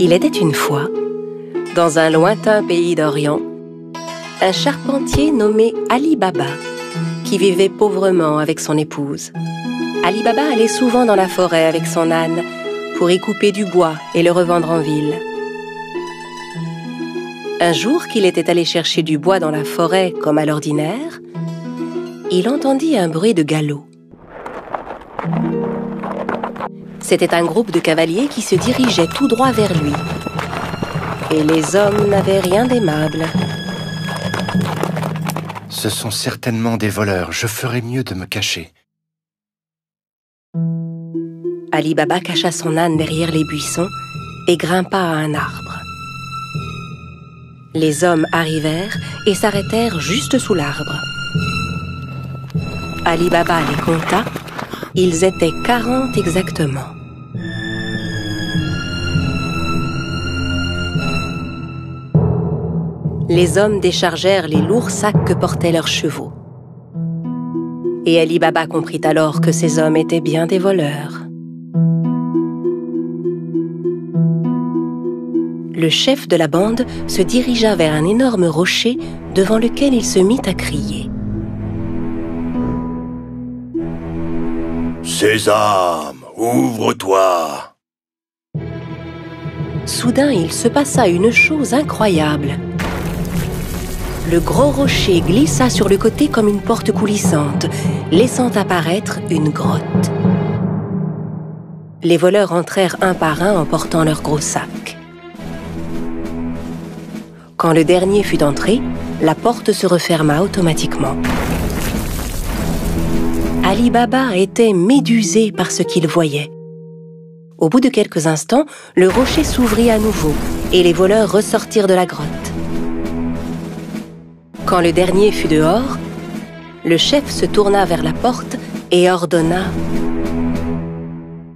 Il était une fois, dans un lointain pays d'Orient, un charpentier nommé Ali Baba, qui vivait pauvrement avec son épouse. Ali Baba allait souvent dans la forêt avec son âne pour y couper du bois et le revendre en ville. Un jour qu'il était allé chercher du bois dans la forêt comme à l'ordinaire, il entendit un bruit de galop. C'était un groupe de cavaliers qui se dirigeait tout droit vers lui. Et les hommes n'avaient rien d'aimable. Ce sont certainement des voleurs. Je ferais mieux de me cacher. Ali Baba cacha son âne derrière les buissons et grimpa à un arbre. Les hommes arrivèrent et s'arrêtèrent juste sous l'arbre. Ali Baba les compta. Ils étaient 40 exactement. Les hommes déchargèrent les lourds sacs que portaient leurs chevaux. Et Ali Baba comprit alors que ces hommes étaient bien des voleurs. Le chef de la bande se dirigea vers un énorme rocher devant lequel il se mit à crier. Sésame, ouvre-toi! Soudain, il se passa une chose incroyable. Le gros rocher glissa sur le côté comme une porte coulissante, laissant apparaître une grotte. Les voleurs entrèrent un par un en portant leurs gros sacs. Quand le dernier fut entré, la porte se referma automatiquement. Ali Baba était médusé par ce qu'il voyait. Au bout de quelques instants, le rocher s'ouvrit à nouveau et les voleurs ressortirent de la grotte. Quand le dernier fut dehors, le chef se tourna vers la porte et ordonna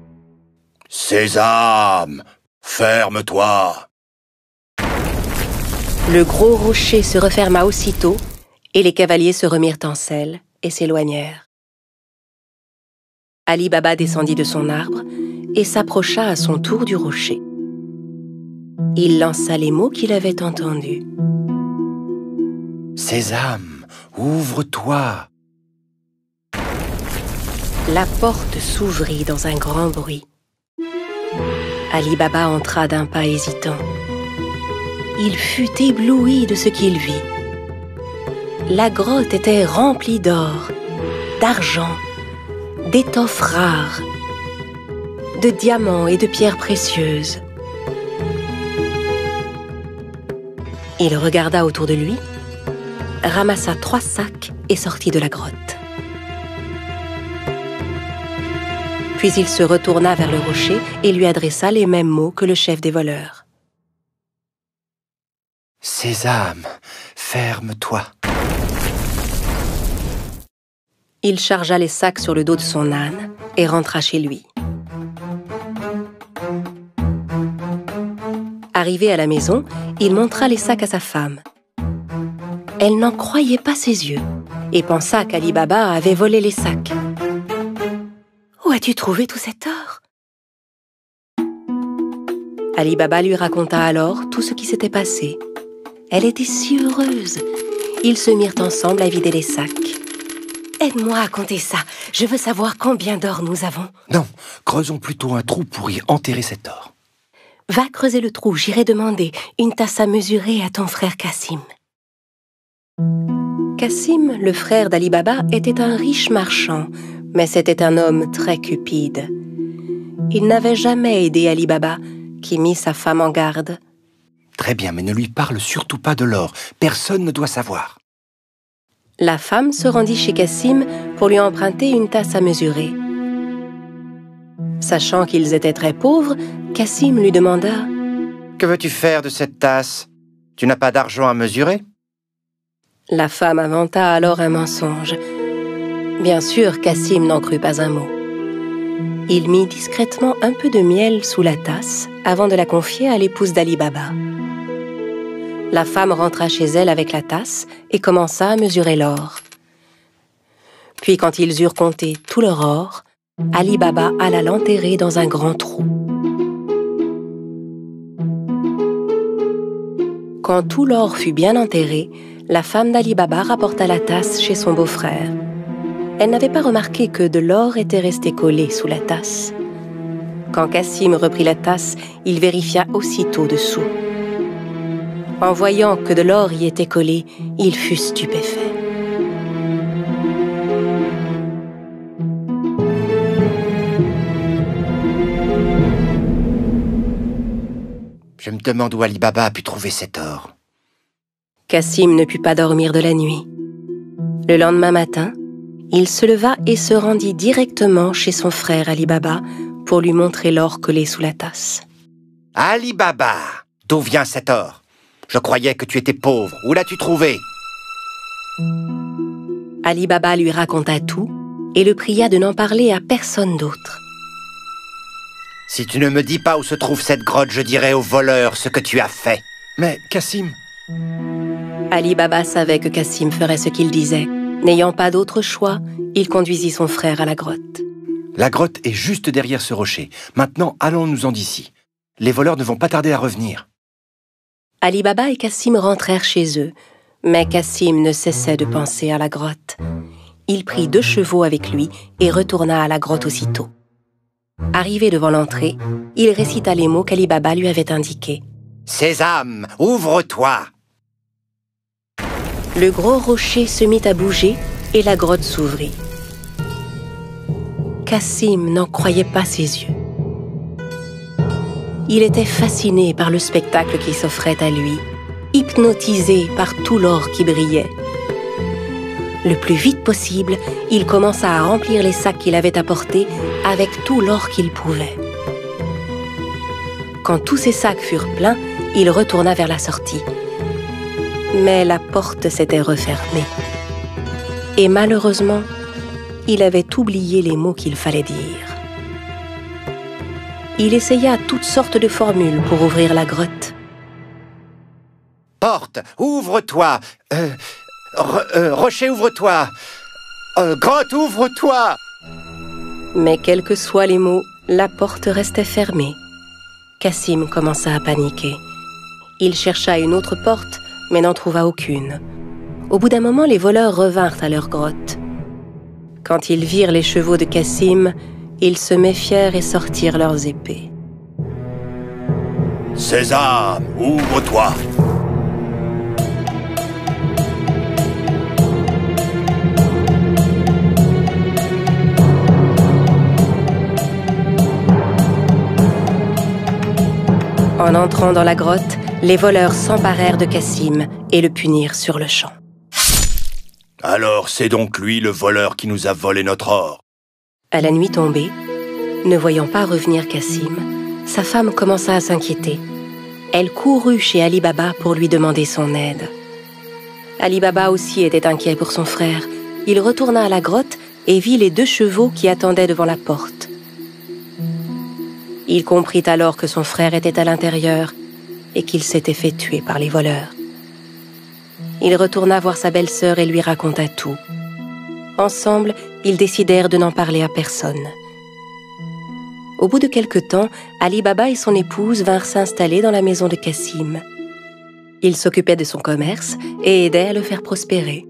« Sésame, ferme-toi !» Le gros rocher se referma aussitôt et les cavaliers se remirent en selle et s'éloignèrent. Ali Baba descendit de son arbre et s'approcha à son tour du rocher. Il lança les mots qu'il avait entendus. Sésame, ouvre-toi! La porte s'ouvrit dans un grand bruit. Ali Baba entra d'un pas hésitant. Il fut ébloui de ce qu'il vit. La grotte était remplie d'or, d'argent, d'étoffes rares, de diamants et de pierres précieuses. Il regarda autour de lui, ramassa 3 sacs et sortit de la grotte. Puis il se retourna vers le rocher et lui adressa les mêmes mots que le chef des voleurs. Sésame, ferme-toi! Il chargea les sacs sur le dos de son âne et rentra chez lui. Arrivé à la maison, il montra les sacs à sa femme. Elle n'en croyait pas ses yeux et pensa qu'Ali Baba avait volé les sacs. « Où as-tu trouvé tout cet or ?» Ali Baba lui raconta alors tout ce qui s'était passé. Elle était si heureuse. Ils se mirent ensemble à vider les sacs. « Aide-moi à compter ça. Je veux savoir combien d'or nous avons. » Non, creusons plutôt un trou pour y enterrer cet or. « Va creuser le trou, j'irai demander une tasse à mesurer à ton frère Cassim. » Cassim, le frère d'Ali Baba, était un riche marchand, mais c'était un homme très cupide. Il n'avait jamais aidé Ali Baba, qui mit sa femme en garde. Très bien, mais ne lui parle surtout pas de l'or. Personne ne doit savoir. La femme se rendit chez Cassim pour lui emprunter une tasse à mesurer. Sachant qu'ils étaient très pauvres, Cassim lui demanda « Que veux-tu faire de cette tasse? Tu n'as pas d'argent à mesurer ?» La femme inventa alors un mensonge. Bien sûr, Cassim n'en crut pas un mot. Il mit discrètement un peu de miel sous la tasse avant de la confier à l'épouse d'Ali Baba. La femme rentra chez elle avec la tasse et commença à mesurer l'or. Puis, quand ils eurent compté tout leur or, Ali Baba alla l'enterrer dans un grand trou. Quand tout l'or fut bien enterré, la femme d'Ali Baba rapporta la tasse chez son beau-frère. Elle n'avait pas remarqué que de l'or était resté collé sous la tasse. Quand Cassim reprit la tasse, il vérifia aussitôt dessous. En voyant que de l'or y était collé, il fut stupéfait. Je me demande où Ali Baba a pu trouver cet or. Cassim ne put pas dormir de la nuit. Le lendemain matin, il se leva et se rendit directement chez son frère Ali Baba pour lui montrer l'or collé sous la tasse. Ali Baba, d'où vient cet or? Je croyais que tu étais pauvre. Où l'as-tu trouvé? Ali Baba lui raconta tout et le pria de n'en parler à personne d'autre. Si tu ne me dis pas où se trouve cette grotte, je dirai aux voleurs ce que tu as fait. Mais Cassim... Ali Baba savait que Cassim ferait ce qu'il disait. N'ayant pas d'autre choix, il conduisit son frère à la grotte. La grotte est juste derrière ce rocher. Maintenant, allons-nous-en d'ici. Les voleurs ne vont pas tarder à revenir. Ali Baba et Cassim rentrèrent chez eux, mais Cassim ne cessait de penser à la grotte. Il prit 2 chevaux avec lui et retourna à la grotte aussitôt. Arrivé devant l'entrée, il récita les mots qu'Ali Baba lui avait indiqués. « Sésame, ouvre-toi » Le gros rocher se mit à bouger et la grotte s'ouvrit. Cassim n'en croyait pas ses yeux. Il était fasciné par le spectacle qui s'offrait à lui, hypnotisé par tout l'or qui brillait. Le plus vite possible, il commença à remplir les sacs qu'il avait apportés avec tout l'or qu'il pouvait. Quand tous ces sacs furent pleins, il retourna vers la sortie. Mais la porte s'était refermée. Et malheureusement, il avait oublié les mots qu'il fallait dire. Il essaya toutes sortes de formules pour ouvrir la grotte. « Porte, ouvre-toi » rocher, ouvre-toi. Grotte, ouvre-toi. Mais quels que soient les mots, la porte restait fermée. Cassim commença à paniquer. Il chercha une autre porte, mais n'en trouva aucune. Au bout d'un moment, les voleurs revinrent à leur grotte. Quand ils virent les chevaux de Cassim, ils se méfièrent et sortirent leurs épées. « Sésame, ouvre-toi » En entrant dans la grotte, les voleurs s'emparèrent de Cassim et le punirent sur le champ. « Alors c'est donc lui le voleur qui nous a volé notre or » À la nuit tombée, ne voyant pas revenir Cassim, sa femme commença à s'inquiéter. Elle courut chez Ali Baba pour lui demander son aide. Ali Baba aussi était inquiet pour son frère. Il retourna à la grotte et vit les 2 chevaux qui attendaient devant la porte. Il comprit alors que son frère était à l'intérieur et qu'il s'était fait tuer par les voleurs. Il retourna voir sa belle-sœur et lui raconta tout. Ensemble, ils décidèrent de n'en parler à personne. Au bout de quelque temps, Ali Baba et son épouse vinrent s'installer dans la maison de Cassim. Ils s'occupaient de son commerce et aidaient à le faire prospérer.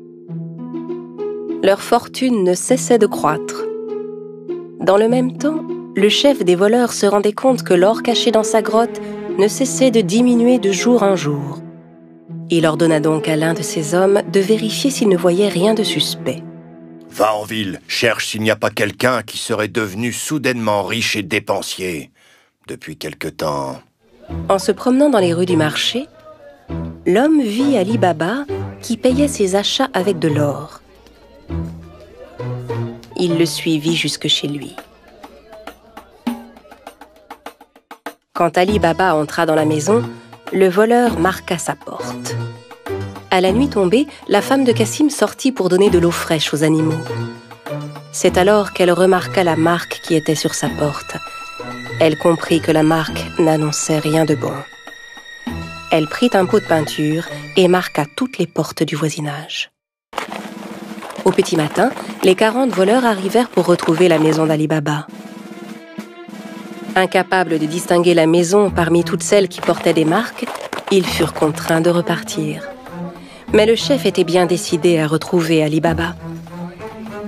Leur fortune ne cessait de croître. Dans le même temps, le chef des voleurs se rendait compte que l'or caché dans sa grotte ne cessait de diminuer de jour en jour. Il ordonna donc à l'un de ses hommes de vérifier s'il ne voyait rien de suspect. « Va en ville, cherche s'il n'y a pas quelqu'un qui serait devenu soudainement riche et dépensier. Depuis quelque temps... » En se promenant dans les rues du marché, l'homme vit Ali Baba qui payait ses achats avec de l'or. Il le suivit jusque chez lui. Quand Ali Baba entra dans la maison, le voleur marqua sa porte. À la nuit tombée, la femme de Cassim sortit pour donner de l'eau fraîche aux animaux. C'est alors qu'elle remarqua la marque qui était sur sa porte. Elle comprit que la marque n'annonçait rien de bon. Elle prit un pot de peinture et marqua toutes les portes du voisinage. Au petit matin, les 40 voleurs arrivèrent pour retrouver la maison d'Ali Baba. Incapable de distinguer la maison parmi toutes celles qui portaient des marques, Ils furent contraints de repartir. Mais le chef était bien décidé à retrouver Ali Baba.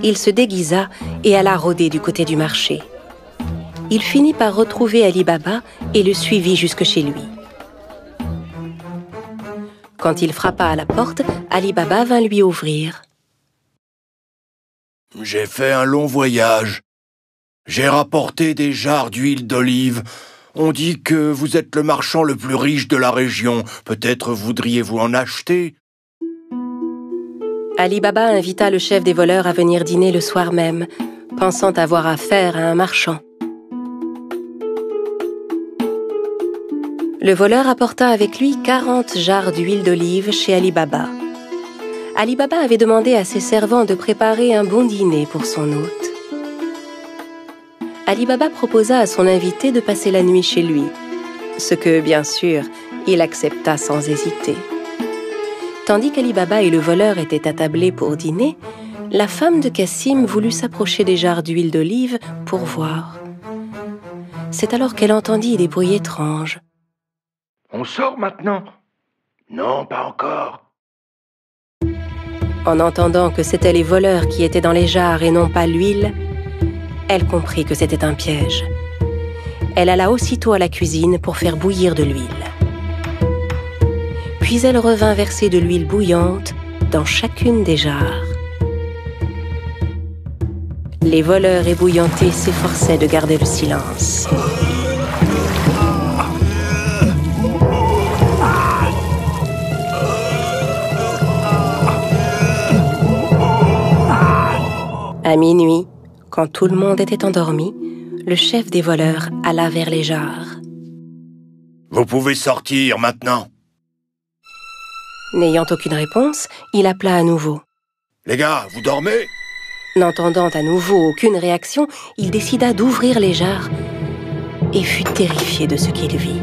Il se déguisa et alla rôder du côté du marché. Il finit par retrouver Ali Baba et le suivit jusque chez lui. Quand il frappa à la porte, Ali Baba vint lui ouvrir. « J'ai fait un long voyage. J'ai rapporté des jarres d'huile d'olive. On dit que vous êtes le marchand le plus riche de la région. Peut-être voudriez-vous en acheter ?» Ali Baba invita le chef des voleurs à venir dîner le soir même, pensant avoir affaire à un marchand. Le voleur apporta avec lui 40 jarres d'huile d'olive chez Ali Baba. Ali Baba avait demandé à ses servants de préparer un bon dîner pour son hôte. Ali Baba proposa à son invité de passer la nuit chez lui, ce que, bien sûr, il accepta sans hésiter. Tandis qu'Ali Baba et le voleur étaient attablés pour dîner, la femme de Cassim voulut s'approcher des jarres d'huile d'olive pour voir. C'est alors qu'elle entendit des bruits étranges. « On sort maintenant ?»« Non, pas encore. » En entendant que c'étaient les voleurs qui étaient dans les jarres et non pas l'huile, elle comprit que c'était un piège. Elle alla aussitôt à la cuisine pour faire bouillir de l'huile. Puis elle revint verser de l'huile bouillante dans chacune des jarres. Les voleurs ébouillantés s'efforçaient de garder le silence. À minuit, quand tout le monde était endormi, le chef des voleurs alla vers les jarres. « Vous pouvez sortir maintenant. » N'ayant aucune réponse, il appela à nouveau. « Les gars, vous dormez ?» N'entendant à nouveau aucune réaction, il décida d'ouvrir les jarres et fut terrifié de ce qu'il vit.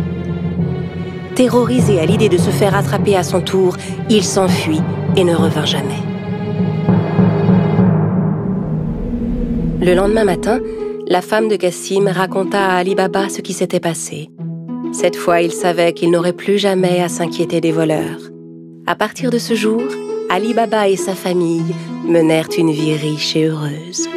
Terrorisé à l'idée de se faire attraper à son tour, il s'enfuit et ne revint jamais. Le lendemain matin, la femme de Cassim raconta à Ali Baba ce qui s'était passé. Cette fois, il savait qu'il n'aurait plus jamais à s'inquiéter des voleurs. À partir de ce jour, Ali Baba et sa famille menèrent une vie riche et heureuse.